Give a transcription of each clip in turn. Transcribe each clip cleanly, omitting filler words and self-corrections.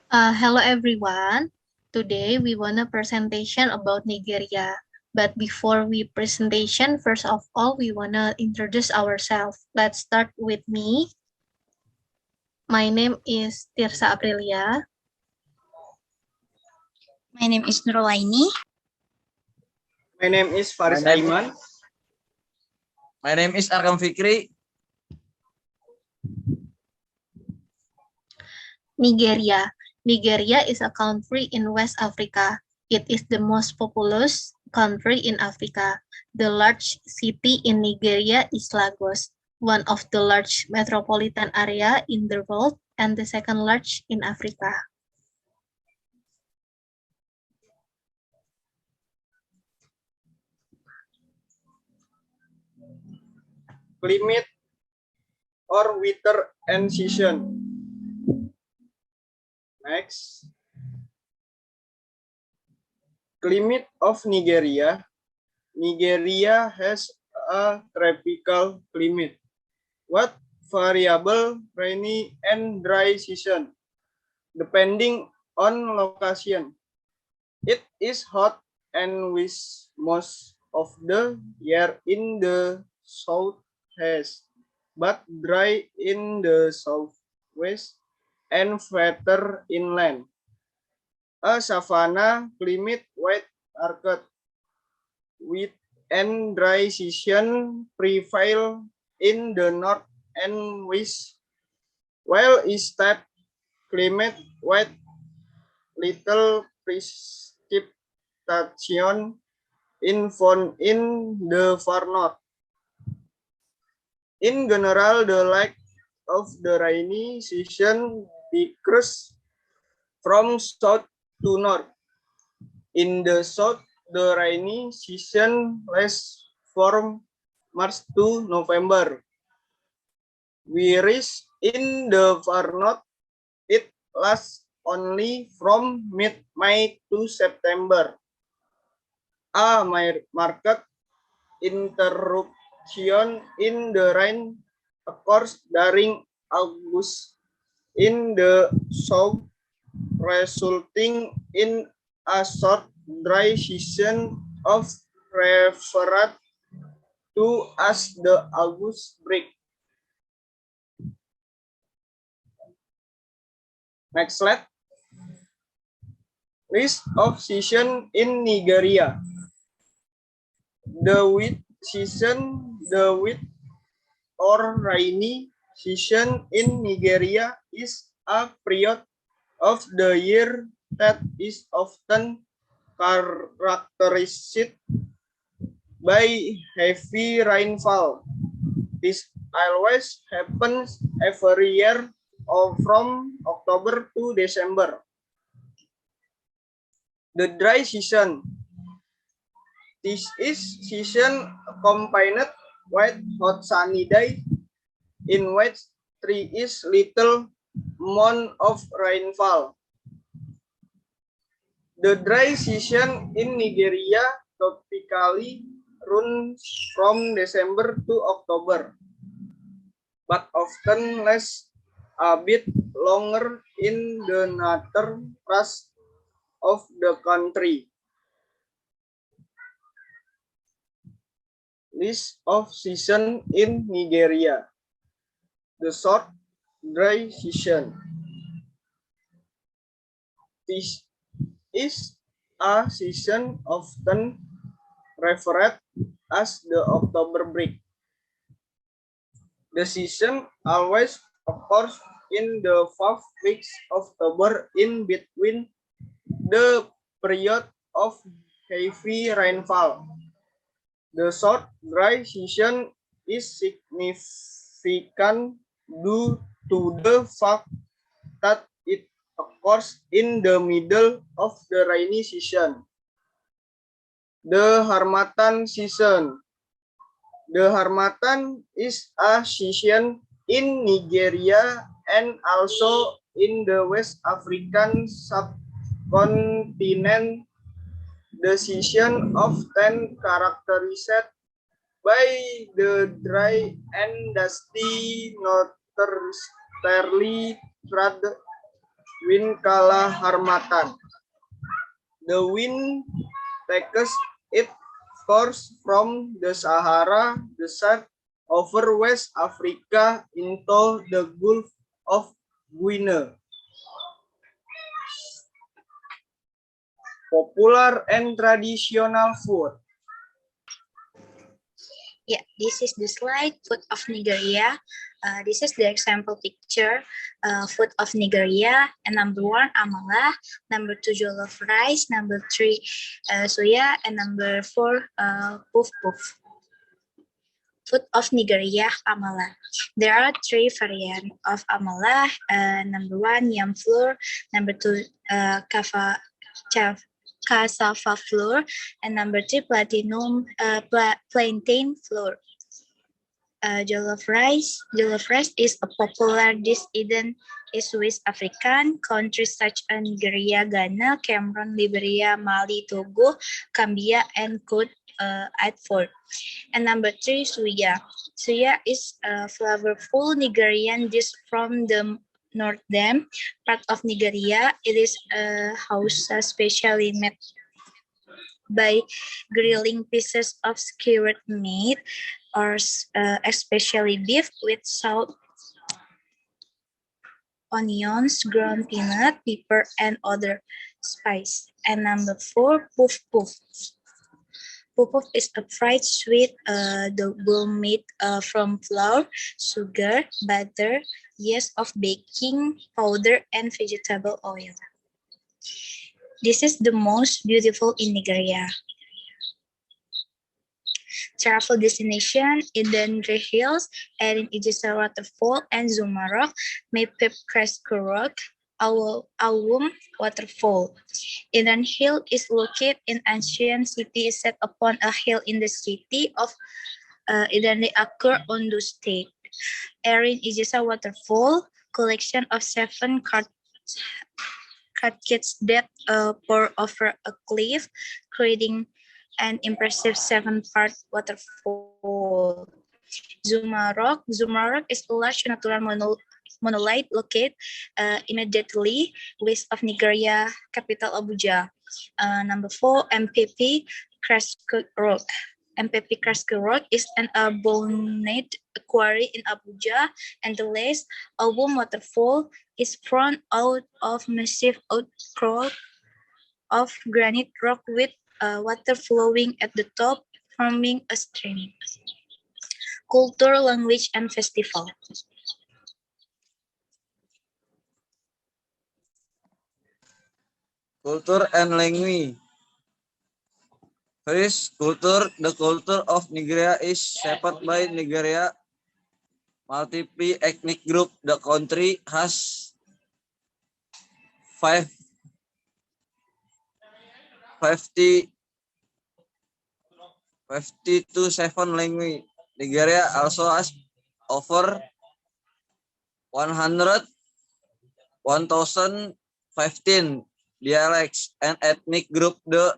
Hello everyone. Today we want a presentation about Nigeria. But before we presentation, first of all, we wanna introduce ourselves. Let's start with me. My name is Tirsa Aprilia. My name is Nurulaini. My name is Faris My name- Aiman. My name is Arkam Fikri. Nigeria. Nigeria is a country in West Africa. It is the most populous country in Africa. The large city in Nigeria is Lagos, one of the large metropolitan area in the world and the second large in Africa. Climate or winter and season. Next. Climate of Nigeria. Nigeria has a tropical climate. What variable rainy and dry season depending on location. It is hot and with most of the year in the southeast, but dry in the southwest and wetter inland. A savanna climate wet arcade with and dry season prevail in the north and west, while steppe climate wet little precipitation found in the far north. In general, the lack of the rainy season decreases from south to north. In the south, the rainy season lasts from March to November. Whereas in the far north, it lasts only from mid-May to September. A market interruption in the rain occurs during August in the south, resulting in a short dry season of referred to as the August break. Next slide. List of season in Nigeria. The wet season, the wet or rainy season in Nigeria is a period of the year that is often characterized by heavy rainfall. This always happens every year from October to December. The dry season. This is season combined with hot sunny day in which there is little amount of rainfall. The dry season in Nigeria typically runs from December to October, but often lasts a bit longer in the northern part of the country. List of season in Nigeria. The short dry season. This is a season often referred as the October break. The season always occurs in the 5 weeks of October in between the period of heavy rainfall. The short dry season is significant due to the fact that it occurs in the middle of the rainy season. The Harmattan season. The Harmattan is a season in Nigeria and also in the West African subcontinent. The season often characterized by the dry and dusty northerly wind kala harmatan. The wind takes its course from the Sahara Desert over West Africa into the Gulf of Guinea. Popular and traditional food. Yeah, this is the slide, food of Nigeria. This is the example picture, food of Nigeria. And number 1, amala. Number 2, jollof rice. Number 3, soya. And number 4, puff puff. Food of Nigeria, amala. There are 3 variants of amala. Number 1, yam flour. Number 2, cassava flour, and number 3, plantain flour. Jollof rice. Jollof rice is a popular dish eaten in West African countries such as Nigeria, Ghana, Cameroon, Liberia, Mali, Togo, Gambia, and Cote d'Ivoire. And number 3, suya. Suya is a flavorful Nigerian dish from the northern part of Nigeria. It is a hausa specially made by grilling pieces of skewered meat or especially beef with salt, onions, ground peanut, pepper, and other spice. And number 4, puff puff. Puff puff is a fried sweet dough made from flour, sugar, butter, yeast of baking powder, and vegetable oil. This is the most beautiful in Nigeria. Travel destination: Eden Hills, Erin Ijesa Waterfall, and Zuma Rock, Mapep Cresco Rock, Awum Waterfall. Eden Hill is located in ancient city set upon a hill in the city of Eden Acre, Ondo State. Erin Ijesa Waterfall, collection of 7 cascades that pour over a cliff, creating an impressive 7-part waterfall. Zuma Rock. Zuma Rock is a large natural monolith located immediately west of Nigeria capital Abuja. Number 4, MPP Cresco Rock. MPP Cresco Rock is an abandoned quarry in Abuja, and the last Awum Waterfall is formed out of massive outcrop of granite rock with water flowing at the top, forming a stream. Culture, language, and festival. Culture and language. First, culture. The culture of Nigeria is shaped by Nigeria multiple ethnic group. The country has 50 to 7 language. Nigeria also has over 1,015 dialects and ethnic group. The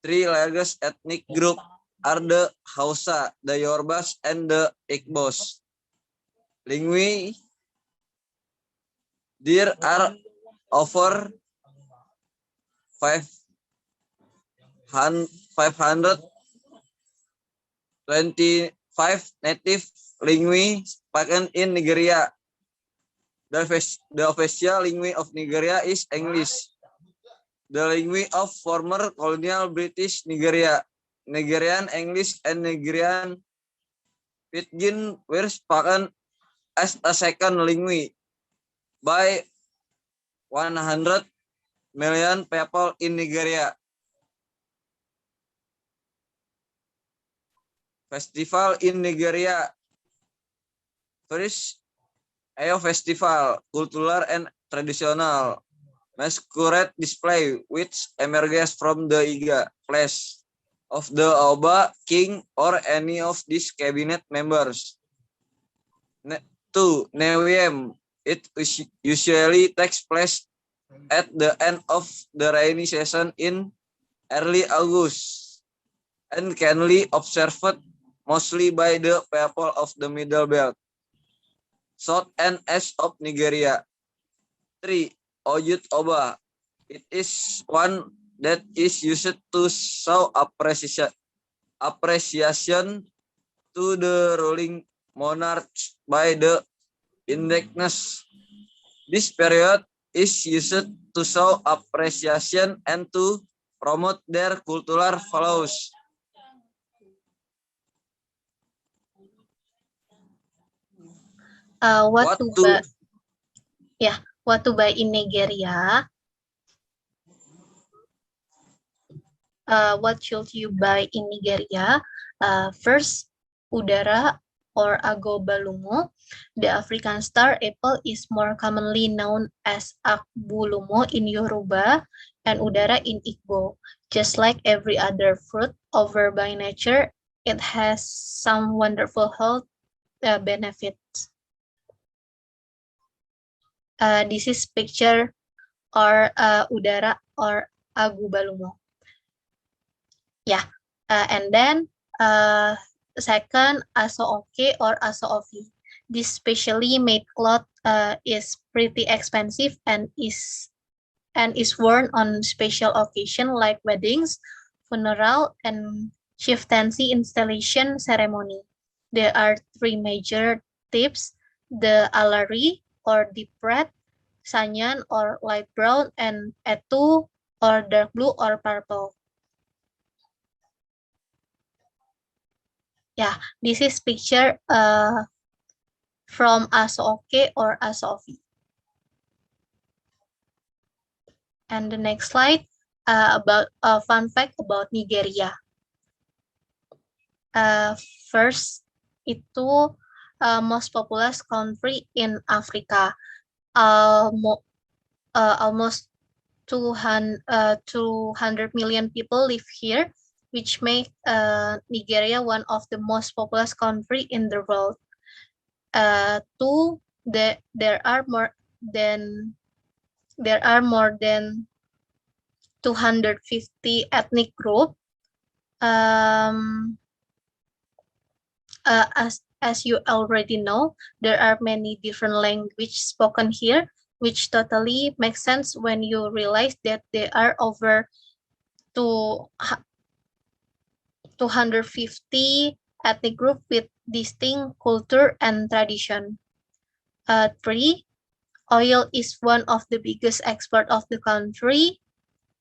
3 largest ethnic group are the Hausa, the Yorubas, and the Igbos. Language. There are over 525 native languages spoken in Nigeria. The official language of Nigeria is English. The language of former colonial British Nigeria, Nigerian English, and Nigerian Pidgin were spoken as a second language by 100 million people in Nigeria. Festival in Nigeria. First, Eyo Festival, cultural and traditional masquerade display which emerges from the Iga flesh of the Oba, king, or any of these cabinet members. 2. Newiem. It usually takes place at the end of the rainy season in early August and can be observed mostly by the people of the Middle Belt, South and East of Nigeria. 3. Oyut Oba. It is one that is used to show appreciation to the ruling monarch by the indigenous. This period is used to show appreciation and to promote their cultural values. What to buy in Nigeria? What should you buy in Nigeria? First, udara or agobalomo. The African star apple is more commonly known as agbulumo in Yoruba and udara in Igbo. Just like every other fruit, over by nature, it has some wonderful health benefits. This is picture or udara or agobalomo. Yeah, and then second, aso-oke or aso-ofi. This specially made cloth is pretty expensive and is worn on special occasion like weddings, funeral, and chieftaincy installation ceremony. There are three major types: the alari or deep red, sanyan or light brown, and etu or dark blue or purple. Yeah, this is picture from aso-oke or aso-ofi. And the next slide about a fun fact about Nigeria. First, itu most populous country in Africa. Almost 200 million people live here, which make Nigeria one of the most populous country in the world. There are more than 250 ethnic groups. As you already know, there are many different languages spoken here, which totally makes sense when you realize that there are over 250 ethnic groups with distinct culture and tradition. 3, oil is one of the biggest export of the country.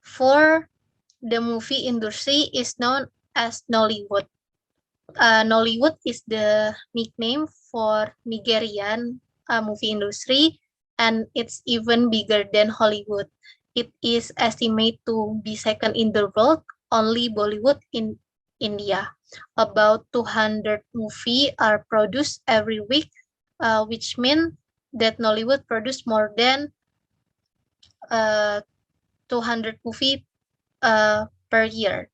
4, the movie industry is known as Nollywood. Nollywood is the nickname for Nigerian movie industry, and it's even bigger than Hollywood. It is estimated to be second in the world, only Bollywood in India. About 200 movies are produced every week, which means that Nollywood produce more than 200 movies per year.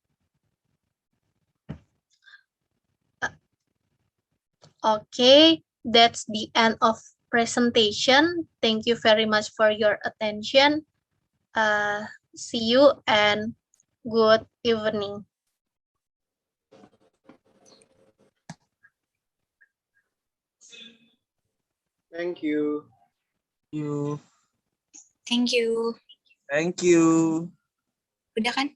Okay, that's the end of presentation. Thank you very much for your attention. See you and good evening. Thank you. Thank you. Thank you. Udah kan?